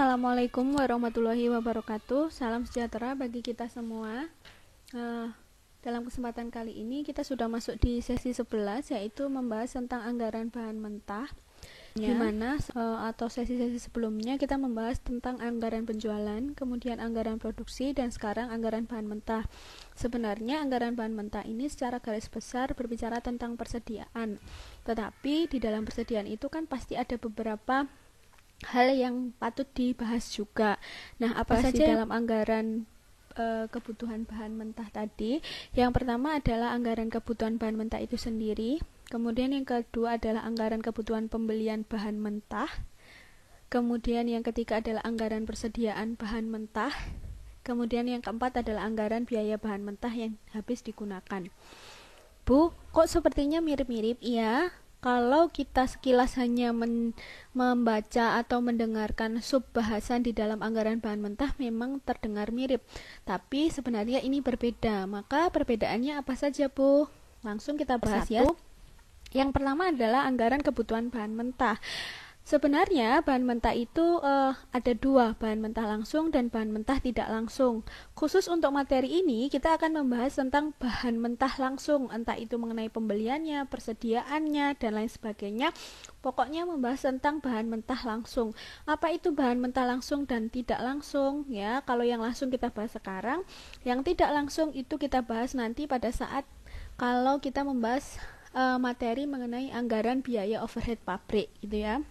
Assalamualaikum warahmatullahi wabarakatuh. Salam sejahtera bagi kita semua. Dalam kesempatan kali ini kita sudah masuk di sesi 11, yaitu membahas tentang anggaran bahan mentah. Di mana atau sesi-sesi sebelumnya kita membahas tentang anggaran penjualan, kemudian anggaran produksi, dan sekarang anggaran bahan mentah. Sebenarnya anggaran bahan mentah ini secara garis besar berbicara tentang persediaan. Tetapi di dalam persediaan itu kan pasti ada beberapa hal yang patut dibahas juga. Nah, apa saja dalam anggaran kebutuhan bahan mentah tadi? Yang pertama adalah anggaran kebutuhan bahan mentah itu sendiri. Kemudian yang kedua adalah anggaran kebutuhan pembelian bahan mentah. Kemudian yang ketiga adalah anggaran persediaan bahan mentah. Kemudian yang keempat adalah anggaran biaya bahan mentah yang habis digunakan. Bu, kok sepertinya mirip-mirip? Iya. Kalau kita sekilas hanya membaca atau mendengarkan sub-bahasan di dalam anggaran bahan mentah memang terdengar mirip, tapi sebenarnya ini berbeda. Maka perbedaannya apa saja, Bu? Langsung kita bahas ya. Yang pertama adalah anggaran kebutuhan bahan mentah. Sebenarnya bahan mentah itu ada dua, bahan mentah langsung dan bahan mentah tidak langsung. Khusus untuk materi ini kita akan membahas tentang bahan mentah langsung, entah itu mengenai pembeliannya, persediaannya, dan lain sebagainya. Pokoknya membahas tentang bahan mentah langsung. Apa itu bahan mentah langsung dan tidak langsung? Ya, kalau yang langsung kita bahas sekarang, yang tidak langsung itu kita bahas nanti pada saat kalau kita membahas materi mengenai anggaran biaya overhead pabrik, gitu ya.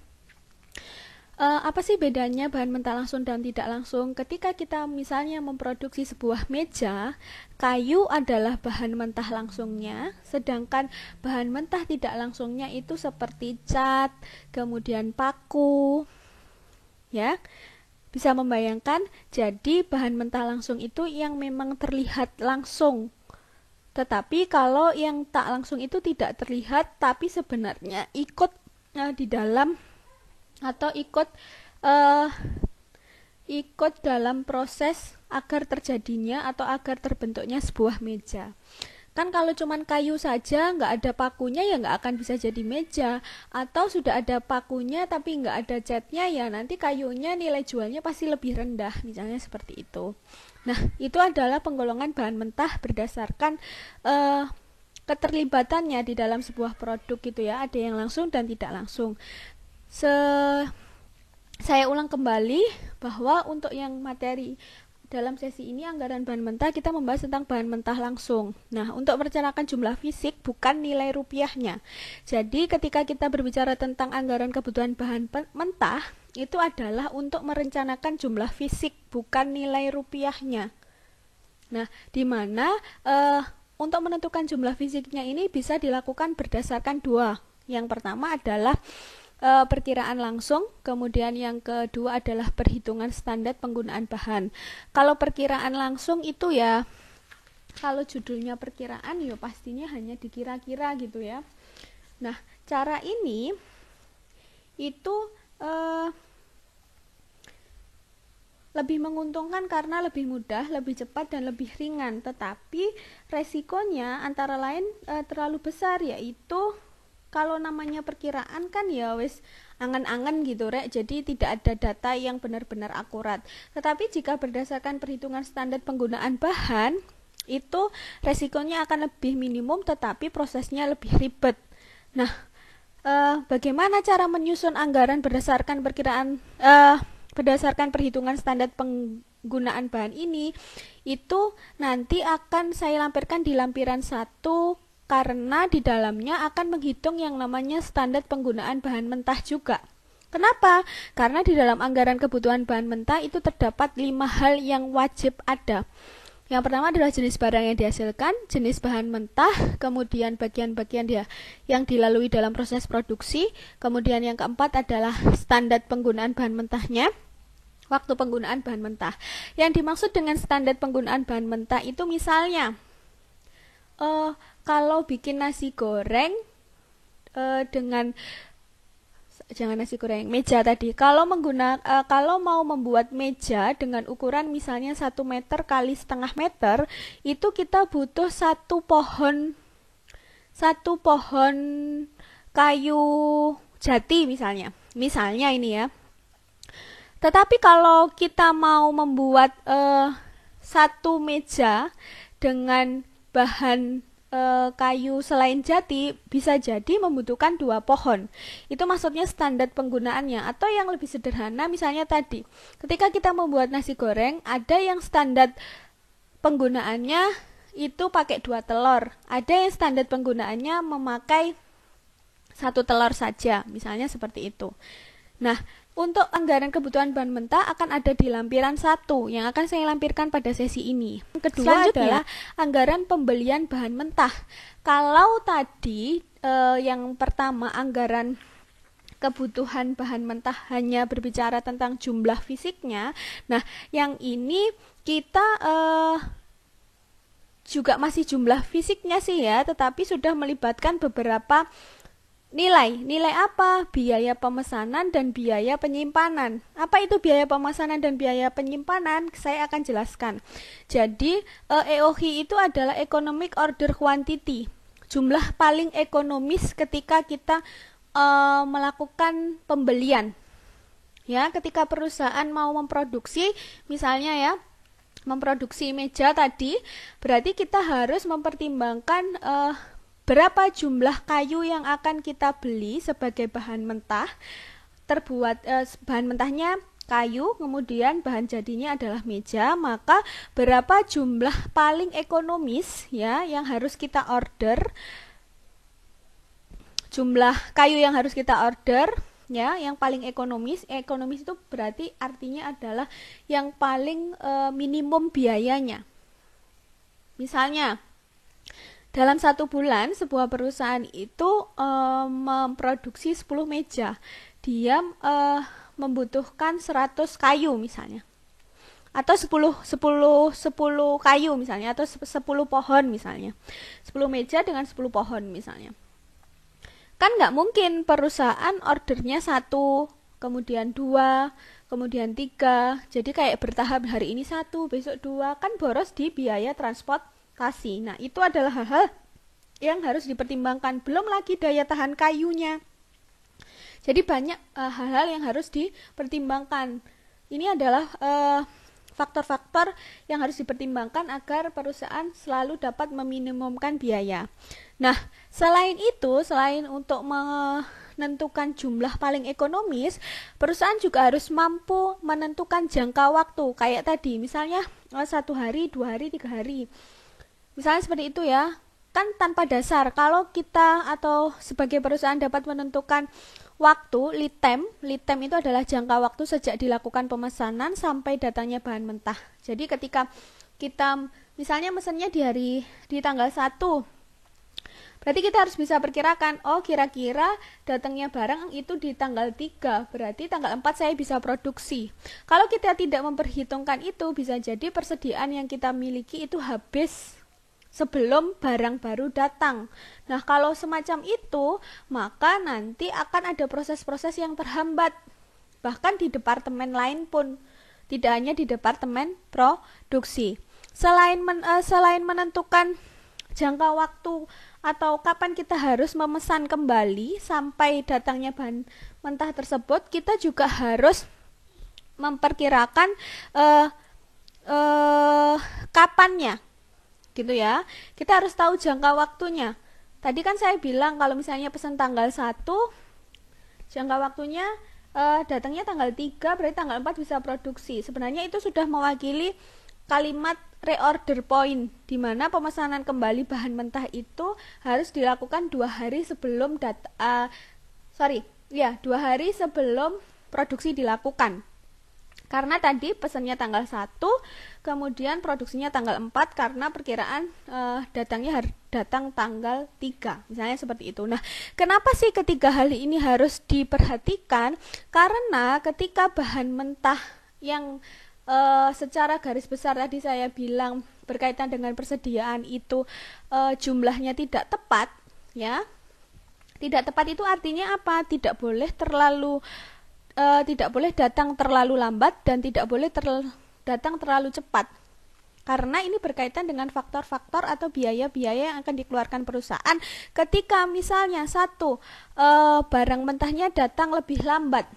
Apa sih bedanya bahan mentah langsung dan tidak langsung? Ketika kita misalnya memproduksi sebuah meja, kayu adalah bahan mentah langsungnya, sedangkan bahan mentah tidak langsungnya itu seperti cat, kemudian paku. Ya, bisa membayangkan, jadi bahan mentah langsung itu yang memang terlihat langsung. Tetapi kalau yang tak langsung itu tidak terlihat, tapi sebenarnya ikut di dalam atau ikut dalam proses agar terjadinya atau agar terbentuknya sebuah meja. Kan kalau cuman kayu saja nggak ada pakunya ya nggak akan bisa jadi meja, atau sudah ada pakunya tapi nggak ada catnya ya nanti kayunya nilai jualnya pasti lebih rendah, misalnya seperti itu. Nah, itu adalah penggolongan bahan mentah berdasarkan keterlibatannya di dalam sebuah produk gitu ya, ada yang langsung dan tidak langsung. Saya ulang kembali bahwa untuk yang materi dalam sesi ini anggaran bahan mentah kita membahas tentang bahan mentah langsung. Nah, untuk merencanakan jumlah fisik bukan nilai rupiahnya. Jadi ketika kita berbicara tentang anggaran kebutuhan bahan mentah itu adalah untuk merencanakan jumlah fisik bukan nilai rupiahnya. Nah, di mana untuk menentukan jumlah fisiknya ini bisa dilakukan berdasarkan dua. Yang pertama adalah perkiraan langsung, kemudian yang kedua adalah perhitungan standar penggunaan bahan. Kalau perkiraan langsung itu ya, kalau judulnya perkiraan ya pastinya hanya dikira-kira gitu ya. Nah, cara ini itu lebih menguntungkan karena lebih mudah, lebih cepat, dan lebih ringan. Tetapi resikonya antara lain terlalu besar, yaitu kalau namanya perkiraan kan ya wis angan-angan gitu rek, jadi tidak ada data yang benar-benar akurat. Tetapi jika berdasarkan perhitungan standar penggunaan bahan, itu resikonya akan lebih minimum tetapi prosesnya lebih ribet. Nah, bagaimana cara menyusun anggaran berdasarkan berdasarkan perhitungan standar penggunaan bahan ini? Itu nanti akan saya lampirkan di lampiran 1, karena di dalamnya akan menghitung yang namanya standar penggunaan bahan mentah juga. Kenapa? Karena di dalam anggaran kebutuhan bahan mentah itu terdapat 5 hal yang wajib ada. Yang pertama adalah jenis barang yang dihasilkan, jenis bahan mentah, kemudian bagian-bagian yang dilalui dalam proses produksi, kemudian yang keempat adalah standar penggunaan bahan mentahnya, waktu penggunaan bahan mentah. Yang dimaksud dengan standar penggunaan bahan mentah itu misalnya kalau bikin nasi goreng jangan nasi goreng, meja tadi. Kalau mau membuat meja dengan ukuran misalnya 1 meter kali setengah meter, itu kita butuh satu pohon kayu jati misalnya ini ya. Tetapi kalau kita mau membuat satu meja dengan bahan kayu selain jati, bisa jadi membutuhkan 2 pohon. Itu maksudnya standar penggunaannya. Atau yang lebih sederhana, misalnya tadi ketika kita membuat nasi goreng, ada yang standar penggunaannya itu pakai 2 telur, ada yang standar penggunaannya memakai 1 telur saja, misalnya seperti itu. Nah, untuk anggaran kebutuhan bahan mentah akan ada di lampiran 1 yang akan saya lampirkan pada sesi ini. Kedua adalah anggaran pembelian bahan mentah. Kalau tadi yang pertama anggaran kebutuhan bahan mentah hanya berbicara tentang jumlah fisiknya, nah yang ini kita juga masih jumlah fisiknya sih ya, tetapi sudah melibatkan beberapa nilai apa? Biaya pemesanan dan biaya penyimpanan. Apa itu biaya pemesanan dan biaya penyimpanan? Saya akan jelaskan. Jadi EOQ itu adalah Economic Order Quantity, jumlah paling ekonomis ketika kita melakukan pembelian. Ya, ketika perusahaan mau memproduksi, misalnya ya, memproduksi meja tadi, berarti kita harus mempertimbangkan berapa jumlah kayu yang akan kita beli sebagai bahan mentah. Terbuat bahan mentahnya kayu, kemudian bahan jadinya adalah meja, maka berapa jumlah paling ekonomis ya yang harus kita order, jumlah kayu yang harus kita order ya, yang paling ekonomis. Ekonomis itu berarti artinya adalah yang paling minimum biayanya. Misalnya dalam 1 bulan sebuah perusahaan itu memproduksi 10 meja, dia membutuhkan 100 kayu misalnya, atau 10 kayu misalnya, atau 10 pohon misalnya, 10 meja dengan 10 pohon misalnya. Kan nggak mungkin perusahaan ordernya 1, kemudian 2, kemudian 3, jadi kayak bertahap, hari ini 1, besok 2, kan boros di biaya transportasi. Nah, itu adalah hal-hal yang harus dipertimbangkan, belum lagi daya tahan kayunya. Jadi banyak hal-hal yang harus dipertimbangkan. Ini adalah faktor-faktor yang harus dipertimbangkan agar perusahaan selalu dapat meminimumkan biaya. Nah, selain itu, selain untuk menentukan jumlah paling ekonomis, perusahaan juga harus mampu menentukan jangka waktu. Kayak tadi, misalnya 1 hari, 2 hari, 3 hari. Misalnya seperti itu ya, kan tanpa dasar. Kalau kita atau sebagai perusahaan dapat menentukan waktu, lead time itu adalah jangka waktu sejak dilakukan pemesanan sampai datangnya bahan mentah. Jadi ketika kita misalnya mesennya di tanggal 1, berarti kita harus bisa perkirakan, oh kira-kira datangnya barang itu di tanggal 3, berarti tanggal 4 saya bisa produksi. Kalau kita tidak memperhitungkan itu, bisa jadi persediaan yang kita miliki itu habis sebelum barang baru datang. Nah, kalau semacam itu, maka nanti akan ada proses-proses yang terhambat. Bahkan di departemen lain pun, tidak hanya di departemen produksi. Selain menentukan jangka waktu atau kapan kita harus memesan kembali sampai datangnya bahan mentah tersebut, kita juga harus memperkirakan kapannya. Gitu ya, kita harus tahu jangka waktunya. Tadi kan saya bilang kalau misalnya pesan tanggal 1, jangka waktunya datangnya tanggal 3, berarti tanggal 4 bisa produksi. Sebenarnya itu sudah mewakili kalimat reorder point, di mana pemesanan kembali bahan mentah itu harus dilakukan 2 hari sebelum 2 hari sebelum produksi dilakukan. Karena tadi pesannya tanggal 1, kemudian produksinya tanggal 4 karena perkiraan datangnya datang tanggal 3. Misalnya seperti itu. Nah, kenapa sih ketiga hal ini harus diperhatikan? Karena ketika bahan mentah yang secara garis besar tadi saya bilang berkaitan dengan persediaan itu jumlahnya tidak tepat, ya. Tidak tepat itu artinya apa? Tidak boleh datang terlalu lambat dan tidak boleh datang terlalu cepat, karena ini berkaitan dengan faktor-faktor atau biaya-biaya yang akan dikeluarkan perusahaan ketika misalnya barang mentahnya datang lebih lambat.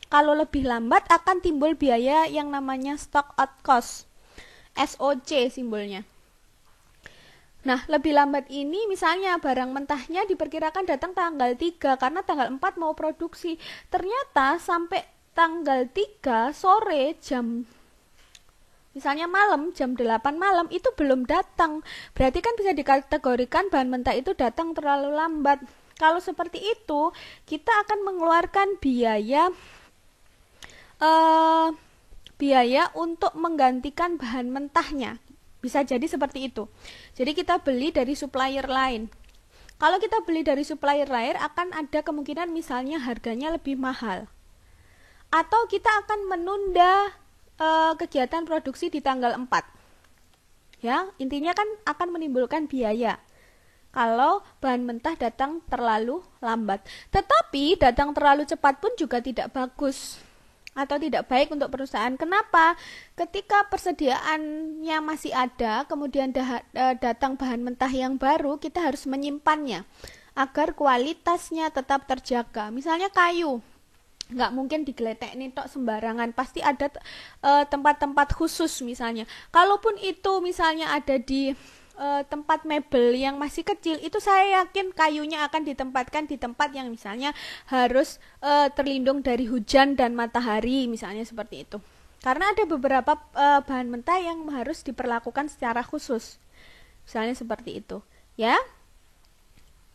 kalau lebih lambat akan timbul biaya yang namanya stock out cost, SOC simbolnya. Nah, lebih lambat ini misalnya barang mentahnya diperkirakan datang tanggal 3 karena tanggal 4 mau produksi. Ternyata sampai tanggal 3 sore misalnya malam jam 8 malam itu belum datang. Berarti kan bisa dikategorikan bahan mentah itu datang terlalu lambat. Kalau seperti itu, kita akan mengeluarkan biaya untuk menggantikan bahan mentahnya. Bisa jadi seperti itu. Jadi kita beli dari supplier lain. Kalau kita beli dari supplier lain akan ada kemungkinan misalnya harganya lebih mahal. Atau kita akan menunda kegiatan produksi di tanggal 4. Ya, intinya kan akan menimbulkan biaya kalau bahan mentah datang terlalu lambat. Tetapi datang terlalu cepat pun juga tidak bagus atau tidak baik untuk perusahaan. Kenapa? Ketika persediaannya masih ada, kemudian datang bahan mentah yang baru, kita harus menyimpannya agar kualitasnya tetap terjaga. Misalnya kayu, nggak mungkin digeletek nih tok sembarangan, pasti ada tempat-tempat khusus misalnya. Kalaupun itu misalnya ada di tempat mebel yang masih kecil, itu saya yakin kayunya akan ditempatkan di tempat yang misalnya harus terlindung dari hujan dan matahari, misalnya seperti itu. Karena ada beberapa bahan mentah yang harus diperlakukan secara khusus, misalnya seperti itu. Ya,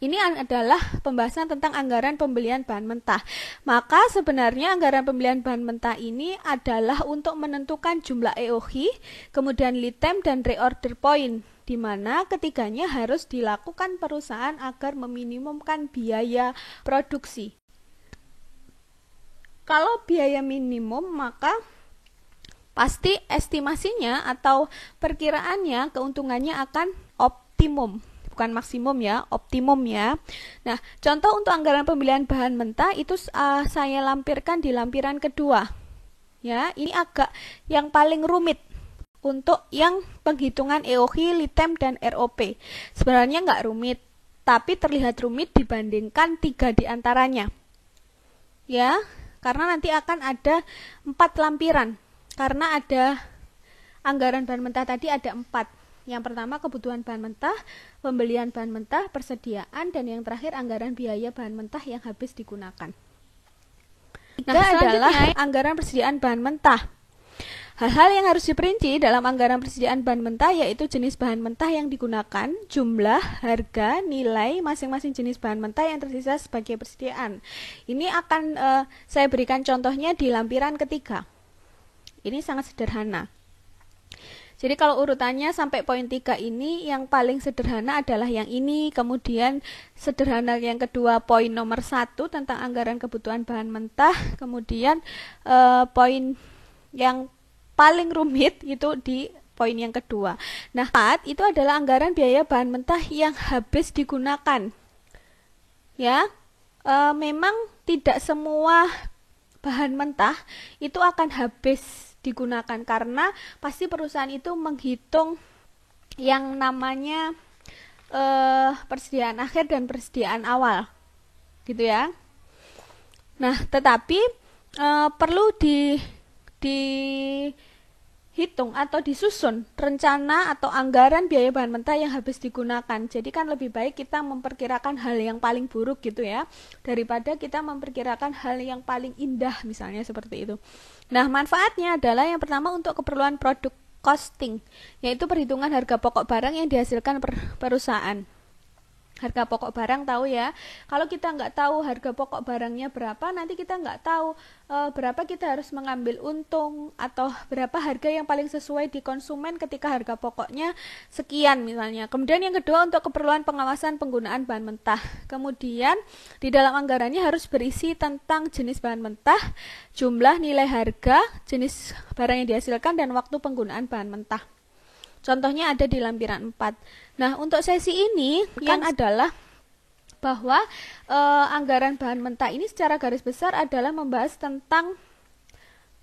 ini adalah pembahasan tentang anggaran pembelian bahan mentah. Maka sebenarnya anggaran pembelian bahan mentah ini adalah untuk menentukan jumlah EOH, kemudian lead time dan reorder point, di mana ketiganya harus dilakukan perusahaan agar meminimumkan biaya produksi. Kalau biaya minimum, maka pasti estimasinya atau perkiraannya keuntungannya akan optimum. Bukan maksimum ya, optimum ya. Nah, contoh untuk anggaran pembelian bahan mentah itu saya lampirkan di lampiran kedua. Ya, ini agak yang paling rumit untuk yang penghitungan EOH, lead time, dan ROP. Sebenarnya nggak rumit, tapi terlihat rumit dibandingkan 3 diantaranya. Ya, karena nanti akan ada 4 lampiran. Karena ada anggaran bahan mentah tadi ada 4. Yang pertama kebutuhan bahan mentah, pembelian bahan mentah, persediaan, dan yang terakhir anggaran biaya bahan mentah yang habis digunakan. Nah, adalah anggaran persediaan bahan mentah. Hal-hal yang harus diperinci dalam anggaran persediaan bahan mentah yaitu jenis bahan mentah yang digunakan, jumlah, harga, nilai masing-masing jenis bahan mentah yang tersisa sebagai persediaan. Ini akan saya berikan contohnya di lampiran ketiga. Ini sangat sederhana. Jadi kalau urutannya sampai poin 3 ini, yang paling sederhana adalah yang ini, kemudian sederhana yang kedua poin nomor 1 tentang anggaran kebutuhan bahan mentah, kemudian poin yang paling rumit itu di poin yang kedua. Nah, 4 itu adalah anggaran biaya bahan mentah yang habis digunakan. Ya, memang tidak semua bahan mentah itu akan habis digunakan karena pasti perusahaan itu menghitung yang namanya persediaan akhir dan persediaan awal, gitu ya. Nah, tetapi perlu dihitung atau disusun rencana atau anggaran biaya bahan mentah yang habis digunakan. Jadi kan lebih baik kita memperkirakan hal yang paling buruk gitu ya, daripada kita memperkirakan hal yang paling indah misalnya seperti itu. Nah, manfaatnya adalah yang pertama untuk keperluan produk costing, yaitu perhitungan harga pokok barang yang dihasilkan perusahaan. Harga pokok barang tahu ya, kalau kita nggak tahu harga pokok barangnya berapa, nanti kita nggak tahu berapa kita harus mengambil untung atau berapa harga yang paling sesuai di konsumen ketika harga pokoknya sekian misalnya. Kemudian yang kedua untuk keperluan pengawasan penggunaan bahan mentah. Kemudian di dalam anggarannya harus berisi tentang jenis bahan mentah, jumlah, nilai harga, jenis barang yang dihasilkan, dan waktu penggunaan bahan mentah. Contohnya ada di lampiran 4. Nah, untuk sesi ini yang adalah bahwa anggaran bahan mentah ini secara garis besar adalah membahas tentang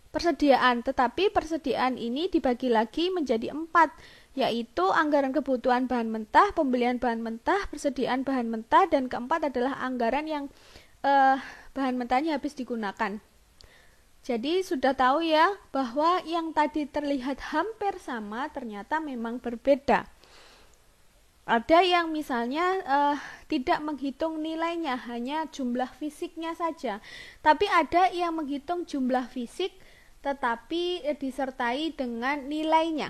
persediaan, tetapi persediaan ini dibagi lagi menjadi 4, yaitu anggaran kebutuhan bahan mentah, pembelian bahan mentah, persediaan bahan mentah, dan keempat adalah anggaran yang bahan mentahnya habis digunakan. Jadi sudah tahu ya bahwa yang tadi terlihat hampir sama ternyata memang berbeda. Ada yang misalnya tidak menghitung nilainya, hanya jumlah fisiknya saja. Tapi ada yang menghitung jumlah fisik tetapi disertai dengan nilainya,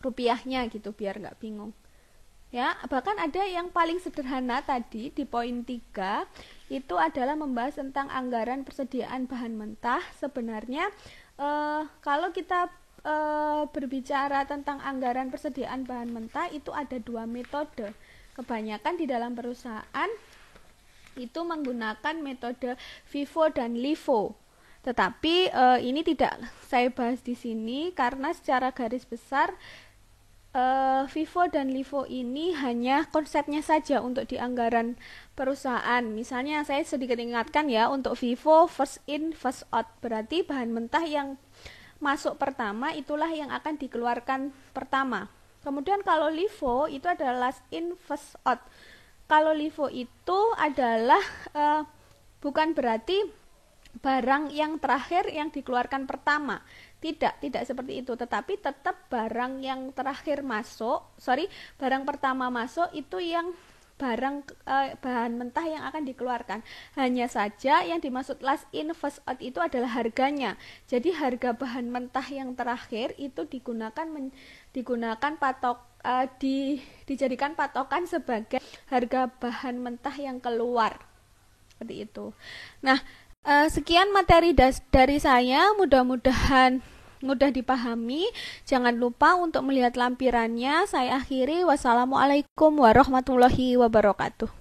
rupiahnya gitu, biar nggak bingung. Ya, bahkan ada yang paling sederhana tadi di poin 3 itu adalah membahas tentang anggaran persediaan bahan mentah. Sebenarnya kalau kita berbicara tentang anggaran persediaan bahan mentah itu ada 2 metode. Kebanyakan di dalam perusahaan itu menggunakan metode FIFO dan LIFO. Tetapi ini tidak saya bahas di sini karena secara garis besar FIFO dan LIFO ini hanya konsepnya saja untuk di anggaran perusahaan. Misalnya saya sedikit ingatkan ya, untuk FIFO first in first out, berarti bahan mentah yang masuk pertama itulah yang akan dikeluarkan pertama. Kemudian kalau LIFO itu adalah last in first out. Kalau LIFO itu adalah bukan berarti barang yang terakhir yang dikeluarkan pertama. Tidak seperti itu, tetapi tetap barang yang terakhir masuk, barang pertama masuk itu yang bahan mentah yang akan dikeluarkan. Hanya saja yang dimaksud last in first out itu adalah harganya. Jadi harga bahan mentah yang terakhir itu dijadikan patokan sebagai harga bahan mentah yang keluar. Seperti itu. Nah, sekian materi dari saya, mudah-mudahan mudah dipahami. Jangan lupa untuk melihat lampirannya. Saya akhiri. Wassalamualaikum warahmatullahi wabarakatuh.